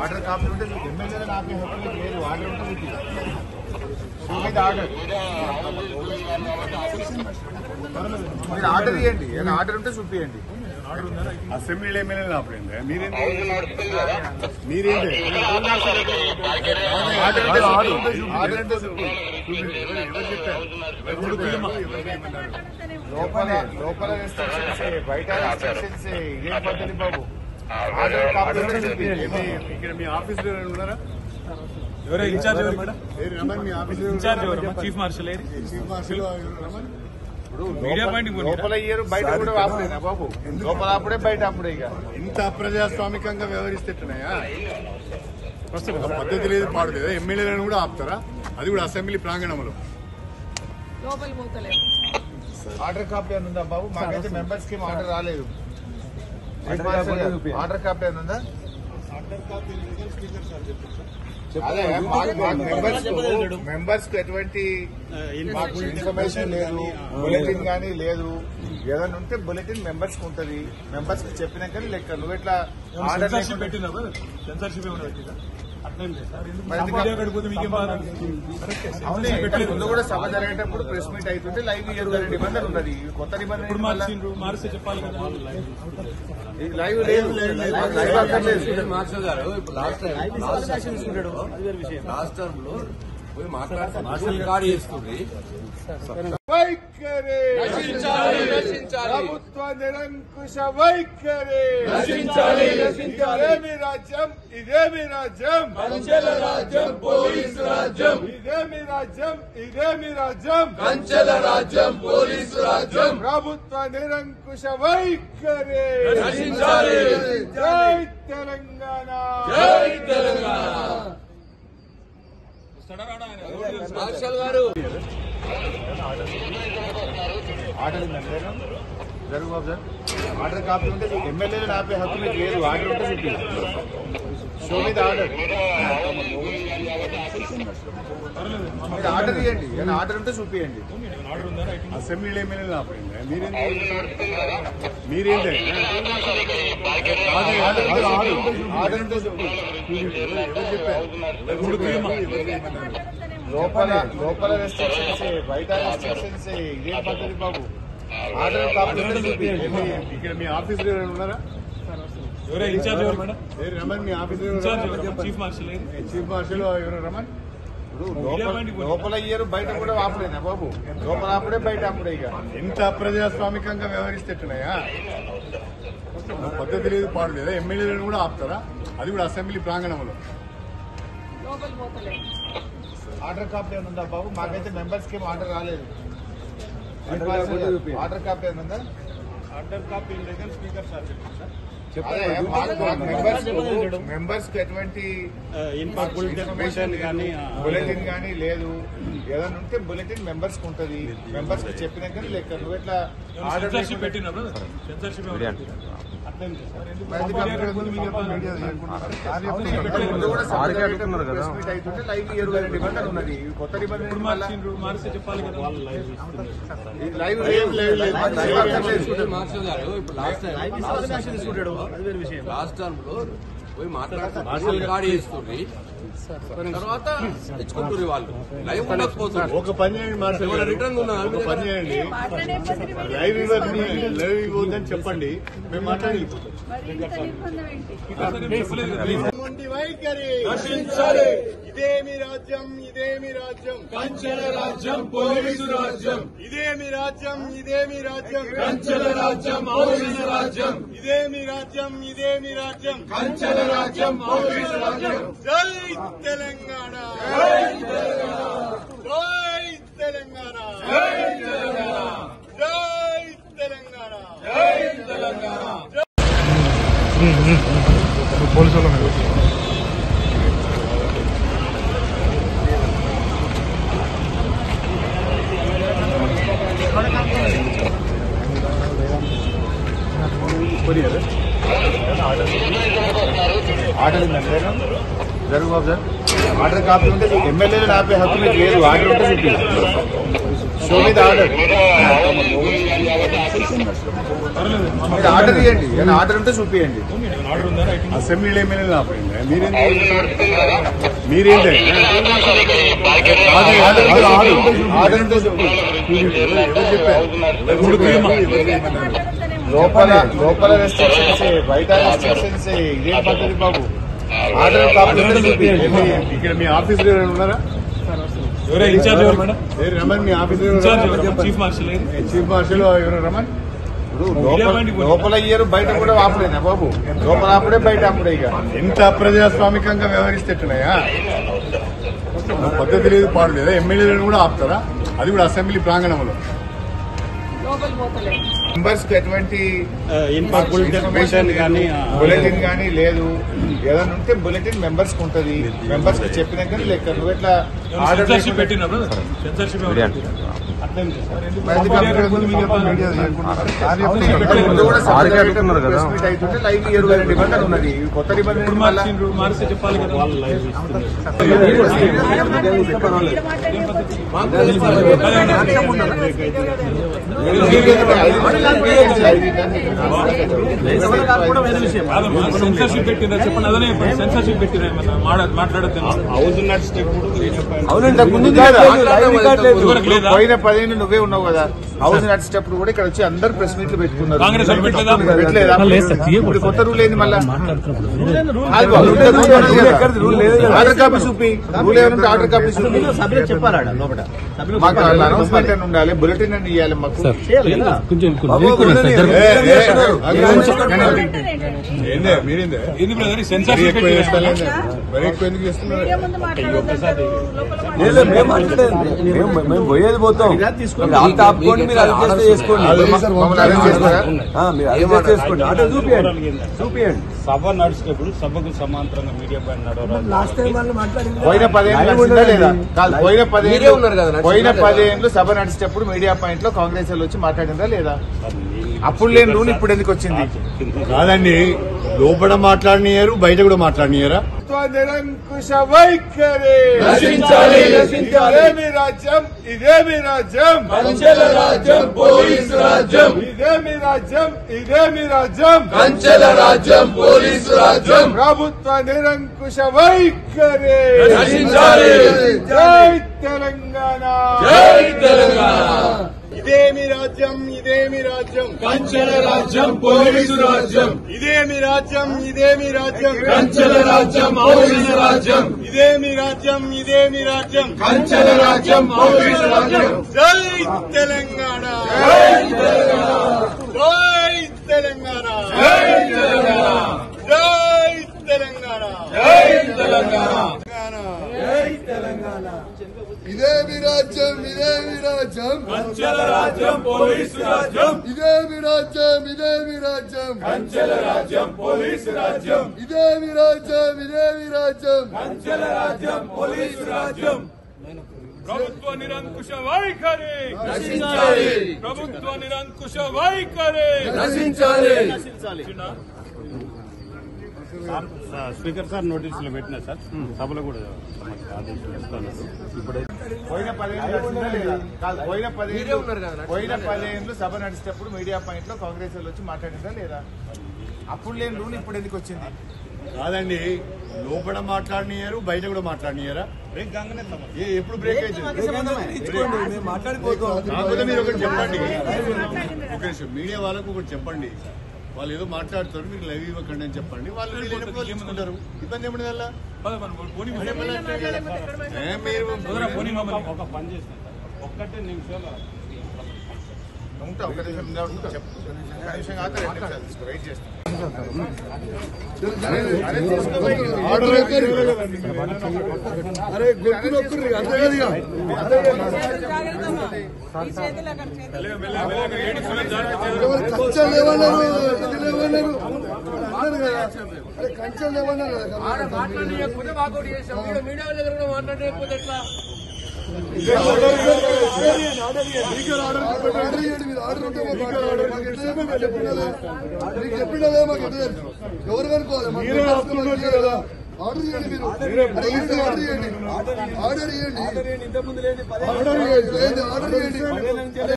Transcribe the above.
Order copy ఉంటే ఎమ్మెల్యేలు ఆపే హక్కు లేదు. ఆర్డర్ ఉంటే మీకు ఆర్డర్ మీరు ఆర్డర్ ఇవ్వండి. ఏదైనా ఆర్డర్ ఉంటే చూపియండి. అసెంబ్లీలో ఎమ్మెల్యేలు ఆపలేండి. మీరేంటి ఆర్డర్ అంటే లోపల రెస్ట్రిక్షన్స్ బయట రెస్ట్రిక్షన్స్ ఇదేం పద్ధతి బాబు? ఆర్డర్ కాపీ ఉంటే చూపియండి. ఇక్కడ మీ ఆఫీస్ లో ఉన్నారా? ఎవరో ఇన్ఛార్జ్ ఎవరు మేడం? రమణ్ మీ ఆఫీస్ ఇన్ఛార్జ్ ఎవరు? Chief marshal chief martial Raman. Media point లోపల ఇయ్యరు, బయట కూడా ఆపలేనా బాబు? లోపల అప్పుడే బయట అప్పుడే. ఇక ఇంత అప్రజాస్వామికంగా వ్యవహరిస్తేట్టున్నాయా? పద్ధతి లేదు, పాడు లేదా? ఎమ్మెల్యేలను కూడా ఆపుతారా? అది కూడా అసెంబ్లీ ప్రాంగణంలో. ఆర్డర్ కాపీ అని ఉందా బాబు? మాకైతే మెంబర్స్ కి ఆర్డర్ రాలేదు. ఆర్డర్ కాపీ అని ఉందా? అదే మెంబర్స్ కు ఎటువంటి ఇన్ఫర్మేషన్ లేదు, బులెటిన్ గానీ లేదు. ఏదైనా ఉంటే బులెటిన్ మెంబర్స్ కు ఉంటది. మెంబర్స్ కి చెప్పినాక లెక్క. నువ్వు ఇట్లా ఆర్డర్ పెట్టినా సెన్సర్షిప్ ఏమైనా పెట్టిందా? అవునే ముందు కూడా సభ జరిగేటప్పుడు ప్రెస్ మీట్ అవుతుంటే లైవ్ ఇయ్యరు నిబంధన ఉన్నది. కొత్త నిబంధన మారిస్తే చెప్పాలి కదా. లైవ్ లేదు. లైవ్ అక్కర్లేదు. మార్షల్ గారు ఇప్పుడు లాస్ట్ టర్మ్ లో పోయి మాట్లాడుతున్నారు, రికార్డు చేసుకుంది. వైఖరి ప్రభుత్వ నిరంకుశ వైఖరి. ఇదేమి రాజ్యం? ఇదేమి రాజ్యం? కంచెల రాజ్యం, పోలీసు రాజ్యం. ఇదేమి రాజ్యం? ఇదేమి రాజ్యం? కంచెల రాజ్యం, పోలీసు రాజ్యం. ప్రభుత్వ నిరంకుశ వైఖరి. నశించాలి. జై తెలంగాణ. జై తెలంగాణ. మార్షల్ గారు ఆర్డర్ జరుగు బాబు సార్. ఆర్డర్ కాపీ ఉంటే ఎమ్మెల్యేలు ఆపే హక్కు మీకు లేదు. ఆర్డర్ ఉంటే చూపి. షో మీద ఆర్డర్. మీరు ఆర్డర్ ఇవ్వండి. ఏదైనా ఆర్డర్ ఉంటే చూపియండి. అసెంబ్లీలో ఎమ్మెల్యేలు ఆపలేండి. మీరేంటి ఆర్డర్ ఉంటే చూపి. లోపల రెస్ట్రిక్షన్స్ బయట రెస్ట్రిక్షన్స్ ఇదేం పద్ధతి బాబు? ఆర్డర్ కాపీ ఉంటే చూపియండి. ఇక్కడ మీ ఆఫీస్ లో ఉన్నారా? ఎవరో ఇన్ఛార్జ్ ఎవరు మేడం? రమణ్ మీ office chief marshal chief marshal ఎవరు? రమణ్. లోపల ఇయ్యరు, బయట కూడా ఆపలేనా బాబు? లోపల అప్పుడే బయట అప్పుడే. ఇక ఇంత అప్రజాస్వామికంగా వ్యవహరిస్తేట్టున్నాయా? పద్ధతి లేదు, పాడు లేదా? ఎమ్మెల్యేలను కూడా ఆపుతారా? అది కూడా అసెంబ్లీ ప్రాంగణంలో. ఆర్డర్ కాపీ అని ఉందా బాబు? మాకైతే మెంబర్స్ కి ఆర్డర్ రాలేదు. ఆర్డర్ కాపీ అని ఉందా? Order copy speaker sir members కు ఎటువంటి ఇన్ఫర్మేషన్ కానీ బులెటిన్ గానీ లేదు. ఏదైనా ఉంటే బులెటిన్ మెంబర్స్ కు ఉంటది. మెంబర్స్ కి చెప్పినాక లెక్క. నువ్వు ఇట్లా ఆర్డర్ పెట్టినా సెన్సర్షిప్ అవుతుంటే లైవ్ ఇయ్యరు నిబంధన ఉన్నది. కొత్త నిబంధన మారిస్తే చెప్పాలి కదా. లైవ్ మార్షల్ గారు ఇప్పుడు లాస్ట్ టర్మ్ లో పోయి మాట్లాడుతున్నారు, రికార్డు చేసుకుంది. తర్వాత తెచ్చుకుంటుంది వాళ్ళు. లైవ్ ఉండకపోతుంది. ఒక పని చేయండి మార్షల్, రిటర్న్ ఒక పని చేయండి. లైవ్ ఇవ్వద్దని చెప్పండి, మేము మాట్లాడి. వైఖరి నశించాలి. ఇదేమి రాజ్యం? ఇదేమి రాజ్యం? కంచెల రాజ్యం, పోలీసు రాజ్యం. ఇదేమి రాజ్యం? ఇదేమి రాజ్యం? కంచెల రాజ్యం, పోలీసు రాజ్యం. ఇదేమి రాజ్యం? ఇదేమి రాజ్యం? కంచెల రాజ్యం, పోలీసు రాజ్యం. జై తెలంగాణ. జై తెలంగాణ. జై తెలంగాణ. జై తెలంగాణ. జై తెలంగాణ. జై తెలంగాణ. పోలీసు వాళ్ళ మీద ఆర్డర్ జరుగు బాబు సార్. ఆర్డర్ కాపీ ఉంటే ఎమ్మెల్యేలు ఆపే హక్కు మీకు లేదు. ఆర్డర్ ఉంటే చూపి. షో మీద ఆర్డర్. మీరు ఆర్డర్ ఇవ్వండి, ఏదైనా ఆర్డర్ ఉంటే చూపియండి. ఆర్డర్ ఉందా రైటింగ్? అసెంబ్లీలో ఎమ్మెల్యేలు ఆపండి. మీరేంటే ఆర్డర్ ఉంటే చూపించండి. లోపల రెస్ట్రిక్షన్స్, బయట రెస్ట్రిక్షన్స్, ఇదే పద్ధతి బాబు. ఆర్డర్ కాపీ చూపించండి. ఇక్కడ మీ ఆఫీసులో ఎవరైనా ఉన్నారా? ఎవరైనా ఇన్ఛార్జ్ ఎవరు మేడం? రమణ్ మీ ఆఫీసులో ఇన్ఛార్జ్ ఎవరు? చీఫ్ మార్షల్ ఏది? చీఫ్ మార్షల్ ఎవరు రమణ్? లోపల ఇయ్యరు, బయట కూడా ఆపలేనా బాబు? లోపల ఆపడే, బయట ఆపడే. ఇక ఎంత ప్రజాస్వామికంగా వ్యవహరిస్తేట్టున్నాయా? పద్ధతి లేదు, పాడు లేదా? ఎమ్మెల్యేలను కూడా ఆపుతారా? అది కూడా అసెంబ్లీ ప్రాంగణంలో. మెంబర్స్ కి ఎటువంటి ఇన్ఫర్మేషన్ కానీ బులెటిన్ కానీ లేదు. ఏదైనా ఉంటే బులెటిన్ మెంబర్స్ కి ఉంటది. మెంబర్స్ కి చెప్పినాక లేక నువ్వు ఎట్లా ఆర్డర్ సెన్సార్షిప్ పెట్టినా సెన్సార్షిప్ లైవ్ నిబంధన ఉన్నది. కొత్త నిబంధన మారిస్తే చెప్పాలి కదా. సెన్సార్షిప్ పెట్టిందా చెప్పండి. అదనే సెన్సార్షిప్ పెట్టినా ఏమన్నా మాట్లాడద్దు. పోయిన 10 ఏళ్ళు నువ్వే ఉన్నావు కదా. హౌస్ నడిచేటప్పుడు కూడా ఇక్కడ వచ్చి అందరు ప్రెస్ మీట్లు పెట్టుకున్నారు. కాంగ్రెస్ వాళ్ళు పెట్టలేదా? పెట్టలేదా? ఇప్పుడు కొత్త రూల్ ఏంది మళ్ళా? ఆర్డర్ కాపీ చూపి. రూల్ ఏమంటే ఆర్డర్ కాపీ చూపి. మాకు అనౌన్స్మెంట్ అని ఉండాలి, బులెటిన్ అని ఇవ్వాలి మాకు. మీరేందే ఏంది బ్రదర్ సెన్సార్షిప్ మరి ఎక్కువ ఎందుకు చేస్తున్నారు? మేము పోయేది పోతాం. అంత ఆపుకోండి, మీరు అడ్జస్ట్ చేసుకోండి. మీరు అడ్జస్ట్ చేసుకోండి. ఆటో చూపియండి. సభ నడిచేటప్పుడు సభకు సమాంతరంగా మీడియా పైన నడవరాదు. పోయిన 10 ఏళ్ళు లేదా? కాదు, పోయిన 10 ఏళ్ళు సభ నడిచేటప్పుడు మీడియా పాయింట్ లో కాంగ్రెస్ వాళ్ళు వచ్చి మాట్లాడిందా లేదా? అప్పుడు లేని రూల్ ఇప్పుడు ఎందుకు వచ్చింది? కాదండి, లోపల మాట్లాడినారు, బయట కూడా మాట్లాడినారా? నిరంకుశ వైఖరి ఇదేమి రాజ్యం, ఇదేమి రాజ్యం, కంచెల రాజ్యం, పోలీసు రాజ్యం. ఇదేమి రాజ్యం, ఇదేమి రాజ్యం, కంచెల రాజ్యం, పోలీసు రాజ్యం. ప్రభుత్వ నిరంకుశ వైఖరి నశించాలి. జై తెలంగాణ, జై తెలంగాణ. ఇదేమి రాజ్యం, ఇదేమి రాజ్యం, కంచెల రాజ్యం, పోలీసు రాజ్యం. ఇదేమి రాజ్యం, ఇదేమి రాజ్యం, కంచెల రాజ్యం, పోలీసు రాజ్యం. ఇదేమి రాజ్యం, ఇదేమి రాజ్యం, కంచెల రాజ్యం, పోలీసు రాజ్యం. జై తెలంగాణ, జై తెలంగాణ, జై తెలంగాణ, జై తెలంగాణ, జై తెలంగాణ, జై తెలంగాణ. ఇదేమి రాజ్యం, ఇదేమి రాజ్యం, కంచెల రాజ్యం, పోలీసు రాజ్యం. ఇదేమి రాజ్యం, ఇదేమి రాజ్యం, కంచెల రాజ్యం, పోలీసు రాజ్యం. ఇదేమి రాజ్యం, ఇదేమి రాజ్యం. కంచెల రాజ్యం, పోలీసు రాజ్యం. ప్రభుత్వ నిరంకుశ వైఖరి నశించాలి. ప్రభుత్వ నిరంకుశ వైఖరి నశించాలి. స్పీకర్ సార్ నోటీసులు పెట్టినా సార్ సభలో కూడా ఆదేశాలు ఇస్తున్నారు. పోయిన 10 ఏళ్ళు నడిచిందా లేదా? కాదు, పోయిన 10 ఏళ్ళు సభ నడిచేటప్పుడు మీడియా పాయింట్ లో కాంగ్రెస్ వాళ్ళు వచ్చి మాట్లాడిందా లేదా? అప్పుడు లేని రూల్ ఇప్పుడు ఎందుకు వచ్చింది? కాదండి, లోపల మాట్లాడినారు, బయట కూడా మాట్లాడినారా? ఎప్పుడు బ్రేక్ అయితే కాకపోతే మీరు ఒకటి చెప్పండి. ఒక నిమిషం, మీడియా వాళ్ళకు ఒకటి చెప్పండి. వాళ్ళు ఏదో మాట్లాడుతారు, మీరు లైవ్ ఇవ్వకండి అని చెప్పండి. వాళ్ళు తీసుకుంటారు. ఇబ్బంది ఏమన్నా వల్ల మీరు ఒక పని చేసిన ఒక్కటే నిమిషాలు ఉంటా, ఒక నిమిషం చెప్పు. ఒక నిమిషం కాదు, 2 నిమిషాలు తీసుకో, వెయిట్ చేస్తాను. చెప్పినదే మాకు ఎట్లా తెలుసు? ఎవరు కనుకోవాలి? ఆర్డర్ చేయండి, మీరు ఆర్డర్ చేయండి, ఆర్డర్ చేయండి, ఆర్డర్ చేయండి.